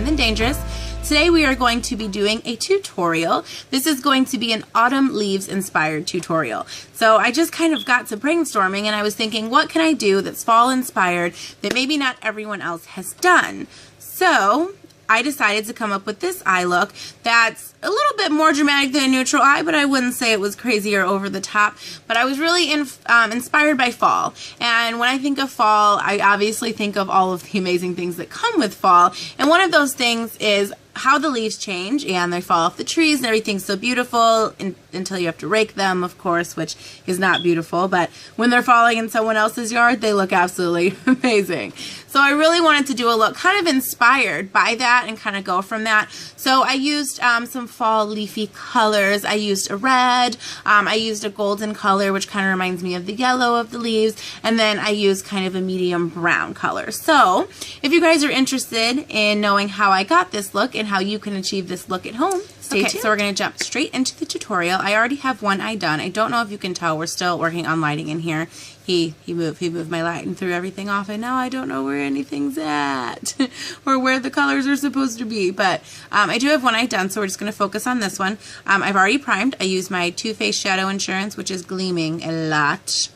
Than Dangerous. Today we are going to be doing a tutorial. This is going to be an autumn leaves inspired tutorial. So I just kind of got to brainstorming and I was thinking, what can I do that's fall inspired that maybe not everyone else has done? So I decided to come up with this eye look that's a little bit more dramatic than a neutral eye, but I wouldn't say it was crazy or over the top. But I was really inspired by fall. And when I think of fall, I obviously think of all of the amazing things that come with fall. And one of those things is how the leaves change and they fall off the trees and everything's so beautiful until you have to rake them, of course, which is not beautiful. But when they're falling in someone else's yard, they look absolutely amazing. So I really wanted to do a look kind of inspired by that and kind of go from that. So I used some fall leafy colors. I used a red, I used a golden color, which kind of reminds me of the yellow of the leaves, and then I used kind of a medium brown color. So if you guys are interested in knowing how I got this look and how you can achieve this look at home, stay tuned. So we're going to jump straight into the tutorial. I already have one eye done. I don't know if you can tell, we're still working on lighting in here. He moved my light and threw everything off, and now I don't know where anything's at or where the colors are supposed to be. But I do have one eye done, so we're just going to focus on this one. I've already primed. I used my Too Faced Shadow Insurance, which is gleaming a lot.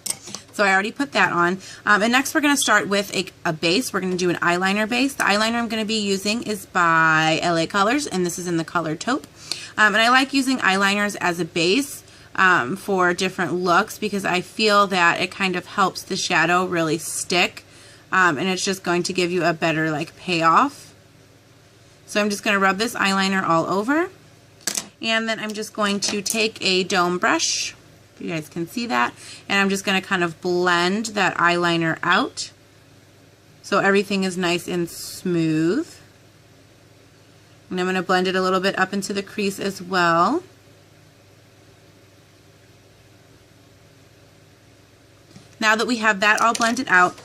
So I already put that on. And next we're going to start with a base. We're going to do an eyeliner base. The eyeliner I'm going to be using is by LA Colors, and this is in the color Taupe. And I like using eyeliners as a base for different looks because I feel that it kind of helps the shadow really stick. And it's just going to give you a better like payoff. So I'm just going to rub this eyeliner all over. And then I'm just going to take a dome brush. You guys can see that, and I'm just going to kind of blend that eyeliner out so everything is nice and smooth. And I'm going to blend it a little bit up into the crease as well. Now that we have that all blended out,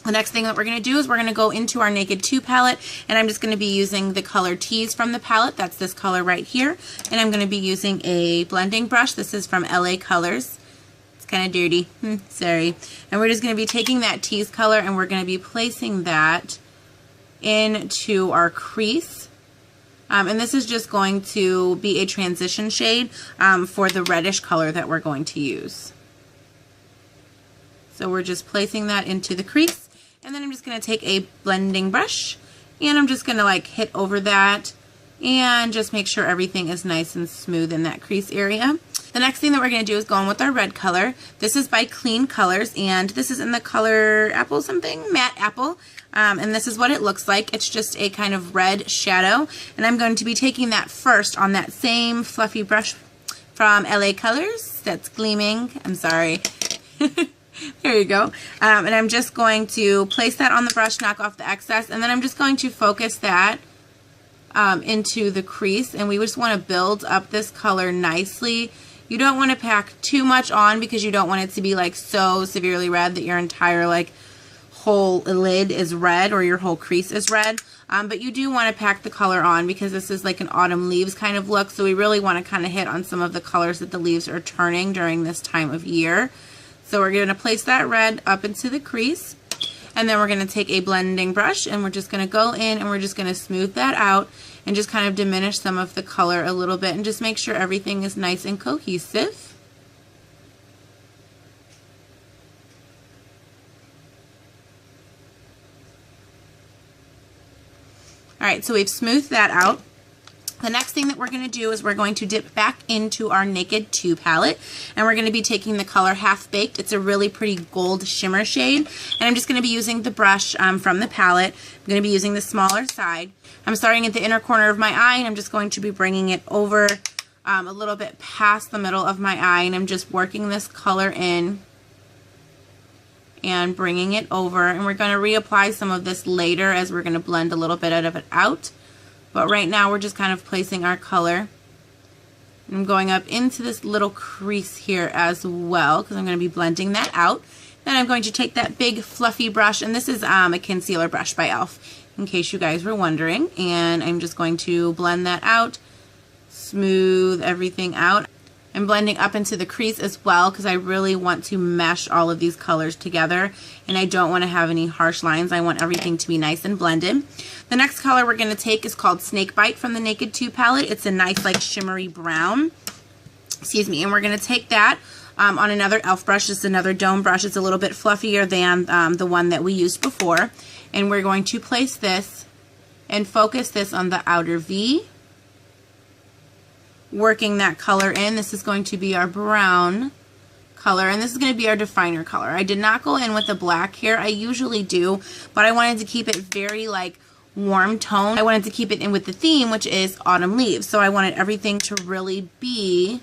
the next thing that we're going to do is we're going to go into our Naked 2 palette, and I'm just going to be using the color Tease from the palette. That's this color right here. And I'm going to be using a blending brush. This is from LA Colors. It's kind of dirty. Sorry. And we're just going to be taking that Tease color and we're going to be placing that into our crease. And this is just going to be a transition shade for the reddish color that we're going to use. So we're just placing that into the crease. And then I'm just going to take a blending brush and I'm just going to like hit over that and just make sure everything is nice and smooth in that crease area. The next thing that we're going to do is go in with our red color. This is by Clean Colors and this is in the color Apple something, Matte Apple. And this is what it looks like. It's just a kind of red shadow. And I'm going to be taking that first on that same fluffy brush from LA Colors that's gleaming. I'm sorry. There you go. And I'm just going to place that on the brush, knock off the excess, and then I'm just going to focus that into the crease. And we just want to build up this color nicely. You don't want to pack too much on because you don't want it to be like so severely red that your entire like whole lid is red or your whole crease is red. But you do want to pack the color on because this is like an autumn leaves kind of look. So we really want to kind of hit on some of the colors that the leaves are turning during this time of year. So we're going to place that red up into the crease, and then we're going to take a blending brush and we're just going to go in and we're just going to smooth that out and just kind of diminish some of the color a little bit and just make sure everything is nice and cohesive. Alright, so we've smoothed that out. The next thing that we're going to do is we're going to dip back into our Naked 2 palette, and we're going to be taking the color Half Baked. It's a really pretty gold shimmer shade, and I'm just going to be using the brush from the palette. I'm going to be using the smaller side. I'm starting at the inner corner of my eye, and I'm just going to be bringing it over a little bit past the middle of my eye, and I'm just working this color in and bringing it over, and we're going to reapply some of this later as we're going to blend a little bit of it out. But right now we're just kind of placing our color. I'm going up into this little crease here as well because I'm going to be blending that out. Then I'm going to take that big fluffy brush, and this is a concealer brush by e.l.f. in case you guys were wondering. And I'm just going to blend that out, smooth everything out. I'm blending up into the crease as well because I really want to mesh all of these colors together, and I don't want to have any harsh lines. I want everything to be nice and blended. The next color we're going to take is called Snakebite from the Naked 2 palette. It's a nice like shimmery brown. Excuse me. And we're going to take that on another e.l.f. brush. Just another dome brush. It's a little bit fluffier than the one that we used before. And we're going to place this and focus this on the outer V. Working that color in. This is going to be our brown color, and this is going to be our definer color. I did not go in with the black here. I usually do, but I wanted to keep it very like warm tone. I wanted to keep it in with the theme, which is autumn leaves. So I wanted everything to really be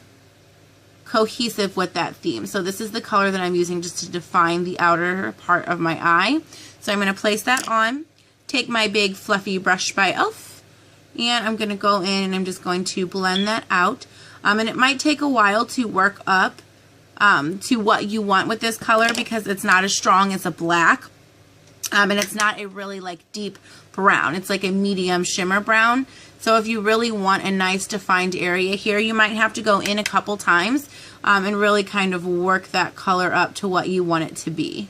cohesive with that theme. So this is the color that I'm using just to define the outer part of my eye. So I'm going to place that on, take my big fluffy brush by e.l.f. and I'm going to go in and I'm just going to blend that out. And it might take a while to work up to what you want with this color because it's not as strong as a black. And it's not a really like deep brown. It's like a medium shimmer brown. So if you really want a nice defined area here, you might have to go in a couple times and really kind of work that color up to what you want it to be.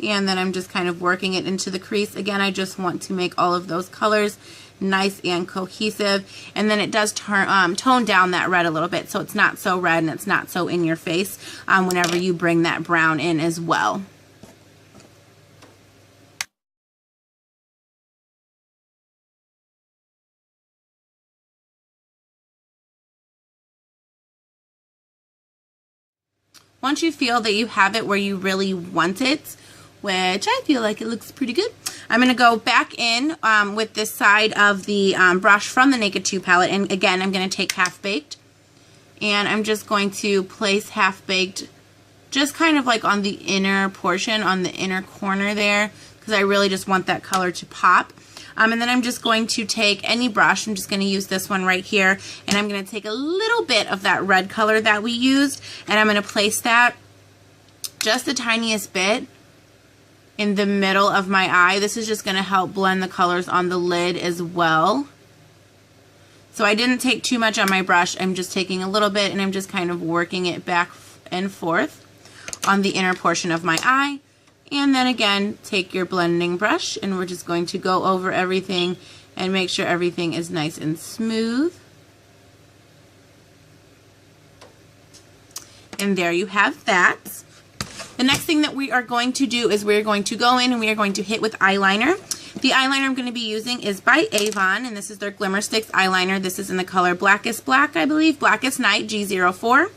And then I'm just kind of working it into the crease. Again, I just want to make all of those colors nice and cohesive. And then it does tone down that red a little bit, so it's not so red and it's not so in your face whenever you bring that brown in as well. Once you feel that you have it where you really want it, which I feel like it looks pretty good, I'm going to go back in with this side of the brush from the Naked 2 palette. And again, I'm going to take Half Baked. And I'm just going to place Half Baked just kind of like on the inner portion, on the inner corner there, because I really just want that color to pop. And then I'm just going to take any brush. I'm just going to use this one right here. And I'm going to take a little bit of that red color that we used. And I'm going to place that just the tiniest bit in the middle of my eye. This is just going to help blend the colors on the lid as well. So I didn't take too much on my brush. I'm just taking a little bit and I'm just kind of working it back and forth on the inner portion of my eye. And then again, take your blending brush and we're just going to go over everything and make sure everything is nice and smooth. And there you have that. The next thing that we are going to do is we're going to go in and we are going to hit with eyeliner. The eyeliner I'm going to be using is by Avon, and this is their Glimmer Sticks eyeliner. This is in the color Blackest Black, I believe, Blackest Night G04.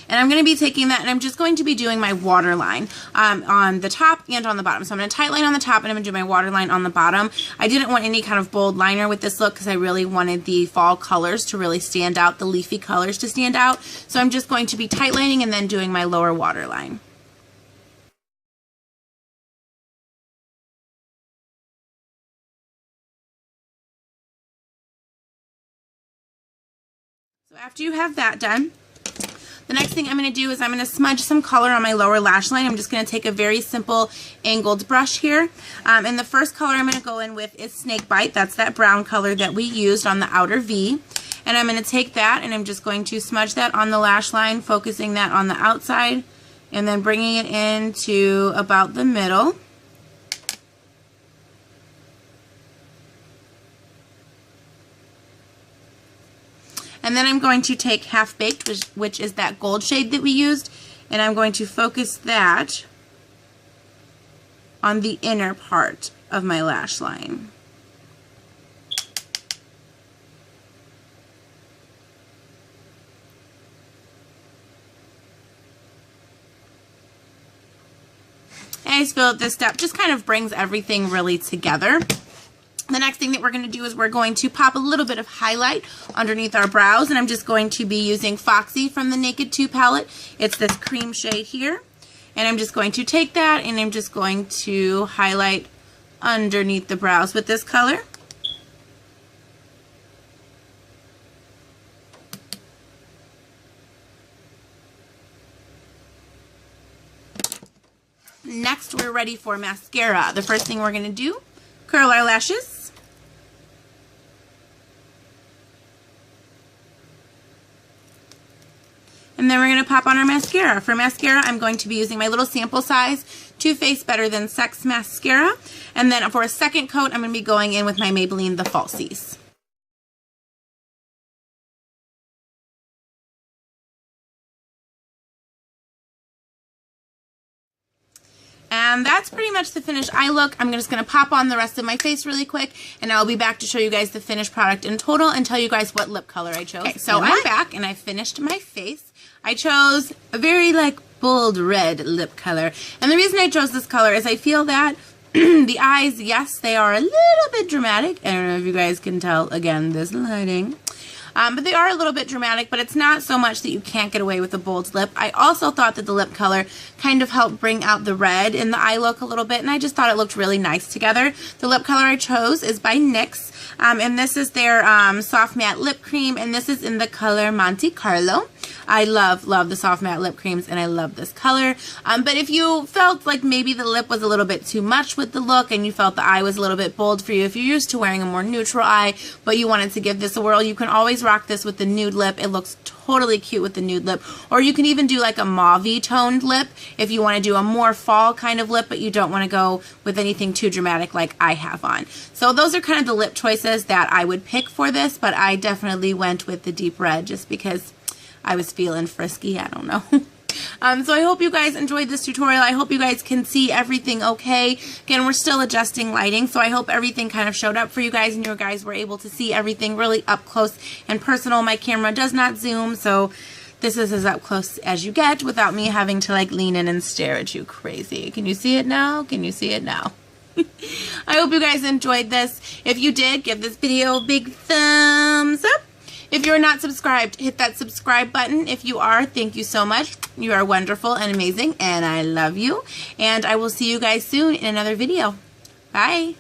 And I'm going to be taking that and I'm just going to be doing my waterline on the top and on the bottom. So I'm going to tightline on the top and I'm going to do my waterline on the bottom. I didn't want any kind of bold liner with this look because I really wanted the fall colors to really stand out, the leafy colors to stand out. So I'm just going to be tightlining and then doing my lower waterline. So after you have that done, the next thing I'm going to do is I'm going to smudge some color on my lower lash line. I'm just going to take a very simple angled brush here. And the first color I'm going to go in with is Snakebite. That's that brown color that we used on the outer V. And I'm going to take that and I'm just going to smudge that on the lash line, focusing that on the outside and then bringing it into about the middle. And then I'm going to take Half Baked, which is that gold shade that we used, and I'm going to focus that on the inner part of my lash line. And I just feel that this step just kind of brings everything really together. The next thing that we're going to do is we're going to pop a little bit of highlight underneath our brows, and I'm just going to be using Foxy from the Naked 2 palette. It's this cream shade here, and I'm just going to take that and I'm just going to highlight underneath the brows with this color. Next, we're ready for mascara. The first thing we're going to do, curl our lashes. And And then we're going to pop on our mascara. For mascara, I'm going to be using my little sample size Too Faced Better Than Sex mascara. And then for a second coat, I'm going to be going in with my Maybelline The Falsies. And that's pretty much the finished eye look. I'm just going to pop on the rest of my face really quick, and I'll be back to show you guys the finished product in total and tell you guys what lip color I chose. Okay, so I'm back, and I finished my face. I chose a very, like, bold red lip color. And the reason I chose this color is I feel that the eyes, yes, they are a little bit dramatic. I don't know if you guys can tell, again, this lighting. But they are a little bit dramatic, but it's not so much that you can't get away with a bold lip. I also thought that the lip color kind of helped bring out the red in the eye look a little bit, and I just thought it looked really nice together. The lip color I chose is by NYX, and this is their Soft Matte Lip Cream, and this is in the color Monte Carlo. I love the soft matte lip creams, and I love this color. But if you felt like maybe the lip was a little bit too much with the look, and you felt the eye was a little bit bold for you, if you're used to wearing a more neutral eye, but you wanted to give this a whirl, you can always rock this with the nude lip. It looks totally cute with the nude lip. Or you can even do like a mauve-y toned lip if you want to do a more fall kind of lip, but you don't want to go with anything too dramatic like I have on. So those are kind of the lip choices that I would pick for this, but I definitely went with the deep red just because I was feeling frisky. I don't know. So I hope you guys enjoyed this tutorial. I hope you guys can see everything okay. Again, we're still adjusting lighting, so I hope everything kind of showed up for you guys and you guys were able to see everything really up close and personal. My camera does not zoom, so this is as up close as you get without me having to like lean in and stare at you crazy. Can you see it now? Can you see it now? I hope you guys enjoyed this. If you did, give this video a big thumbs up. If you're not subscribed, hit that subscribe button. If you are, thank you so much. You are wonderful and amazing, and I love you. And I will see you guys soon in another video. Bye.